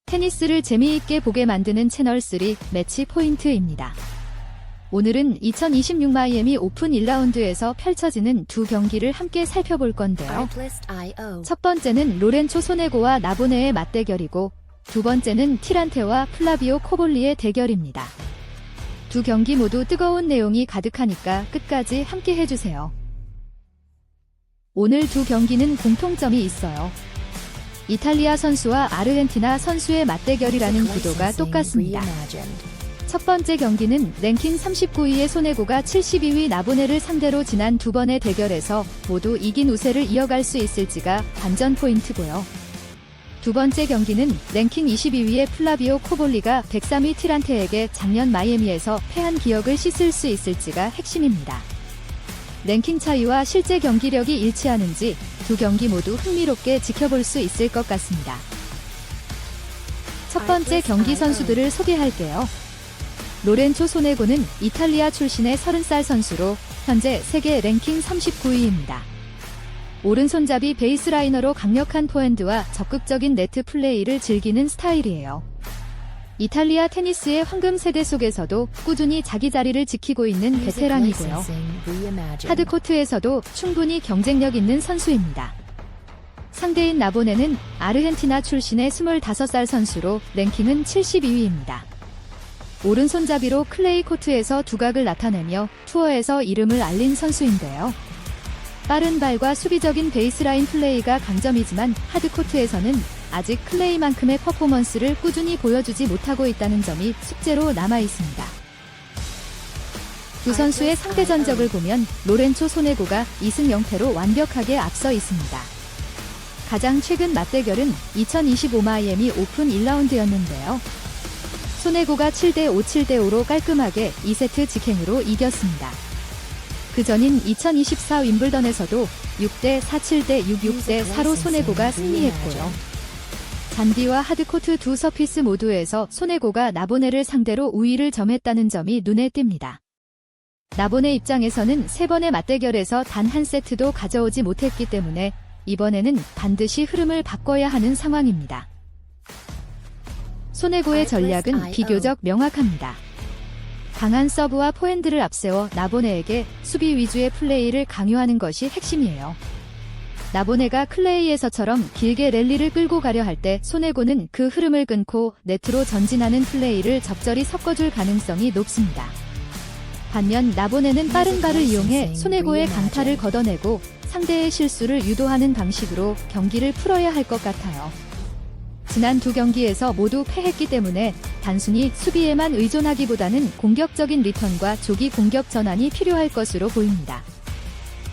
테니스를 재미있게 보게 만드는 채널3 매치 포인트입니다. 오늘은 2026 마이애미 오픈 1라운드에서 펼쳐지는 두 경기를 함께 살펴볼 건데요. 첫 번째는 로렌초 소네고와 나보네의 맞대결이고 두 번째는 티란테와 플라비오 코볼리의 대결입니다. 두 경기 모두 뜨거운 내용이 가득하니까 끝까지 함께 해주세요. 오늘 두 경기는 공통점이 있어요. 이탈리아 선수와 아르헨티나 선수의 맞대결이라는 구도가 똑같습니다. 첫 번째 경기는 랭킹 39위의 소네고가 72위 나보네를 상대로 지난 두 번의 대결에서 모두 이긴 우세를 이어갈 수 있을지가 관전 포인트고요. 두 번째 경기는 랭킹 22위의 플라비오 코볼리가 103위 티란테에게 작년 마이애미에서 패한 기억을 씻을 수 있을지가 핵심입니다. 랭킹 차이와 실제 경기력이 일치하는지 두 경기 모두 흥미롭게 지켜볼 수 있을 것 같습니다. 첫 번째 경기 선수들을 소개할게요. 로렌초 소네고는 이탈리아 출신의 30살 선수로 현재 세계 랭킹 39위입니다. 오른손잡이 베이스라이너로 강력한 포핸드와 적극적인 네트 플레이를 즐기는 스타일이에요. 이탈리아 테니스의 황금 세대 속에서도 꾸준히 자기 자리를 지키고 있는 베테랑이고요. 하드코트에서도 충분히 경쟁력 있는 선수입니다. 상대인 나보네는 아르헨티나 출신의 25살 선수로 랭킹은 72위입니다. 오른손잡이로 클레이 코트에서 두각을 나타내며 투어에서 이름을 알린 선수인데요. 빠른 발과 수비적인 베이스라인 플레이가 강점이지만 하드코트에서는 아직 클레이만큼의 퍼포먼스를 꾸준히 보여주지 못하고 있다는 점이 숙제로 남아있습니다. 두 선수의 상대 전적을 보면 로렌초 소네고가 2승 0패로 완벽하게 앞서 있습니다. 가장 최근 맞대결은 2025 마이애미 오픈 1라운드였는데요. 소네고가 7대5, 7대5로 깔끔하게 2세트 직행으로 이겼습니다. 그 전인 2024 윈블던에서도 6대4, 7대6, 6대4로 소네고가 승리했고요. 잔디와 하드코트 두 서피스 모두에서 소네고가 나보네를 상대로 우위를 점했다는 점이 눈에 띕니다. 나보네 입장에서는 세 번의 맞대결에서 단 한 세트도 가져오지 못했기 때문에 이번에는 반드시 흐름을 바꿔야 하는 상황입니다. 소네고의 전략은 비교적 명확합니다. 강한 서브와 포핸드를 앞세워 나보네에게 수비 위주의 플레이를 강요하는 것이 핵심이에요. 나보네가 클레이에서처럼 길게 랠리를 끌고 가려 할 때 소네고는 그 흐름을 끊고 네트로 전진하는 플레이를 적절히 섞어줄 가능성이 높습니다. 반면 나보네는 빠른 발을 이용해 소네고의 강타를 걷어내고 상대의 실수를 유도하는 방식으로 경기를 풀어야 할 것 같아요. 지난 두 경기에서 모두 패했기 때문에 단순히 수비에만 의존하기보다는 공격적인 리턴과 조기 공격 전환이 필요할 것으로 보입니다.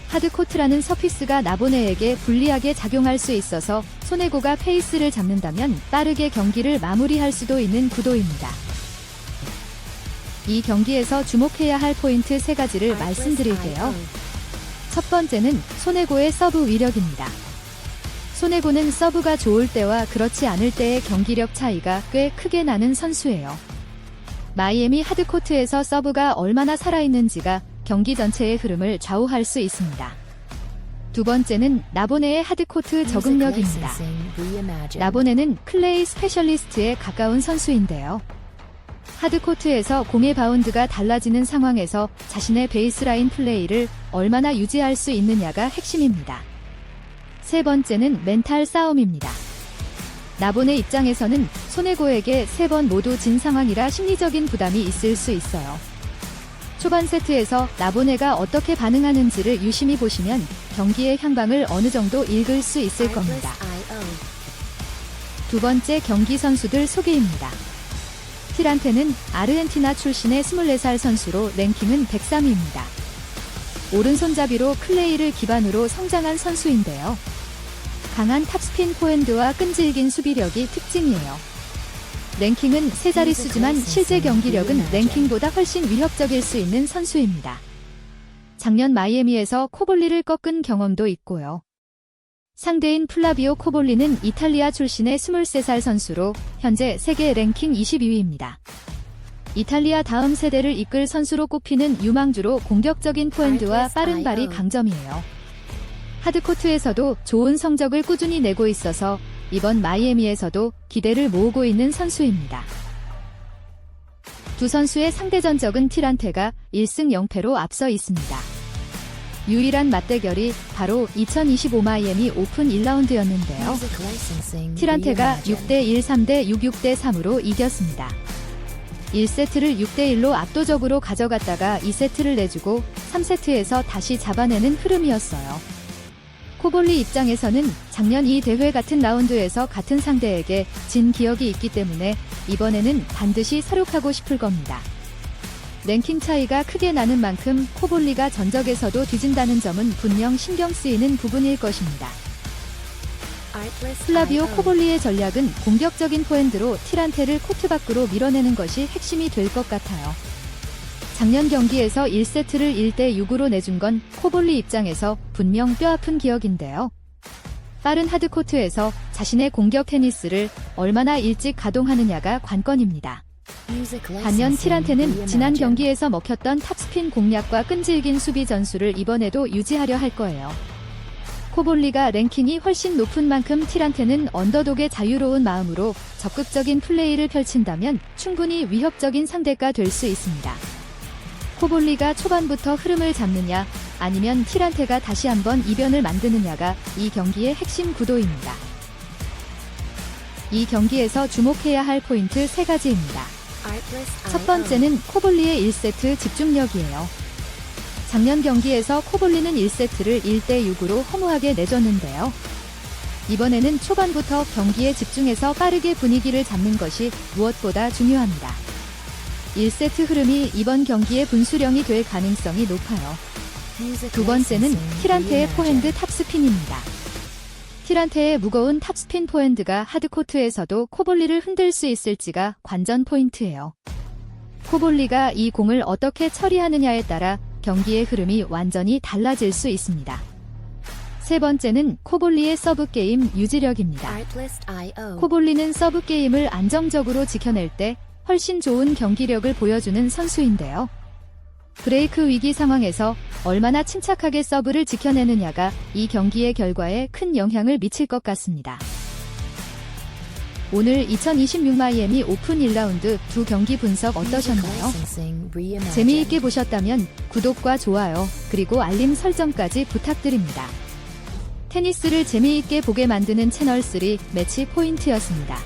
하드코트라는 서피스가 나보네에게 불리하게 작용할 수 있어서 소네고가 페이스를 잡는다면 빠르게 경기를 마무리할 수도 있는 구도입니다. 이 경기에서 주목해야 할 포인트 세 가지를 말씀드릴게요. 첫 번째는 소네고의 서브 위력입니다. 소네고는 서브가 좋을 때와 그렇지 않을 때의 경기력 차이가 꽤 크게 나는 선수예요. 마이애미 하드코트에서 서브가 얼마나 살아있는지가 경기 전체의 흐름을 좌우할 수 있습니다. 두 번째는 나보네의 하드코트 적응력입니다. 나보네는 클레이 스페셜리스트에 가까운 선수인데요. 하드코트에서 공의 바운드가 달라지는 상황에서 자신의 베이스라인 플레이를 얼마나 유지할 수 있느냐가 핵심입니다. 세 번째는 멘탈 싸움입니다. 나보네 입장에서는 소네고에게 세 번 모두 진 상황이라 심리적인 부담이 있을 수 있어요. 초반 세트에서 나보네가 어떻게 반응하는지를 유심히 보시면 경기의 향방을 어느 정도 읽을 수 있을 겁니다. 두 번째 경기 선수들 소개입니다. 티란테는 아르헨티나 출신의 24살 선수로 랭킹은 103위입니다. 오른손잡이로 클레이를 기반으로 성장한 선수인데요. 강한 탑스핀 포핸드와 끈질긴 수비력이 특징이에요. 랭킹은 세 자릿수지만 실제 경기력은 랭킹보다 훨씬 위협적일 수 있는 선수입니다. 작년 마이애미에서 코볼리를 꺾은 경험도 있고요. 상대인 플라비오 코볼리는 이탈리아 출신의 23살 선수로 현재 세계 랭킹 22위입니다. 이탈리아 다음 세대를 이끌 선수로 꼽히는 유망주로 공격적인 포핸드와 빠른 발이 강점이에요. 하드코트에서도 좋은 성적을 꾸준히 내고 있어서 이번 마이애미에서도 기대를 모으고 있는 선수입니다. 두 선수의 상대 전적은 티란테가 1승 0패로 앞서 있습니다. 유일한 맞대결이 바로 2025 마이애미 오픈 1라운드였는데요. 티란테가 6대1, 3대6, 6대3으로 이겼습니다. 1세트를 6대1로 압도적으로 가져갔다가 2세트를 내주고 3세트에서 다시 잡아내는 흐름이었어요. 코볼리 입장에서는 작년 이 대회 같은 라운드에서 같은 상대에게 진 기억이 있기 때문에 이번에는 반드시 서륙하고 싶을 겁니다. 랭킹 차이가 크게 나는 만큼 코볼리가 전적에서도 뒤진다는 점은 분명 신경 쓰이는 부분일 것입니다. 플라비오 코볼리의 전략은 공격적인 포핸드로 티란테를 코트 밖으로 밀어내는 것이 핵심이 될 것 같아요. 작년 경기에서 1세트를 1대6으로 내준 건 코볼리 입장에서 분명 뼈아픈 기억인데요. 빠른 하드코트에서 자신의 공격 테니스를 얼마나 일찍 가동하느냐가 관건입니다. 반면 티란테는 지난 경기에서 먹혔던 탑스핀 공략과 끈질긴 수비 전술을 이번에도 유지하려 할 거예요. 코볼리가 랭킹이 훨씬 높은 만큼 티란테는 언더독의 자유로운 마음으로 적극적인 플레이를 펼친다면 충분히 위협적인 상대가 될 수 있습니다. 코볼리가 초반부터 흐름을 잡느냐 아니면 티란테가 다시 한번 이변을 만드느냐가 이 경기의 핵심 구도입니다. 이 경기에서 주목해야 할 포인트 3가지입니다. 첫 번째는 코볼리의 1세트 집중력이에요. 작년 경기에서 코볼리는 1세트를 1대6으로 허무하게 내줬는데요. 이번에는 초반부터 경기에 집중해서 빠르게 분위기를 잡는 것이 무엇보다 중요합니다. 1세트 흐름이 이번 경기의 분수령이 될 가능성이 높아요. 두 번째는 티란테의 포핸드 탑스핀입니다. 티란테의 무거운 탑스핀 포핸드가 하드코트에서도 코볼리를 흔들 수 있을지가 관전 포인트예요. 코볼리가 이 공을 어떻게 처리하느냐에 따라 경기의 흐름이 완전히 달라질 수 있습니다. 세 번째는 코볼리의 서브 게임 유지력입니다. 코볼리는 서브 게임을 안정적으로 지켜낼 때 훨씬 좋은 경기력을 보여주는 선수인데요. 브레이크 위기 상황에서 얼마나 침착하게 서브를 지켜내느냐가 이 경기의 결과에 큰 영향을 미칠 것 같습니다. 오늘 2026 마이애미 오픈 1라운드 두 경기 분석 어떠셨나요? 재미있게 보셨다면 구독과 좋아요, 그리고 알림 설정까지 부탁드립니다. 테니스를 재미있게 보게 만드는 채널3 매치 포인트였습니다.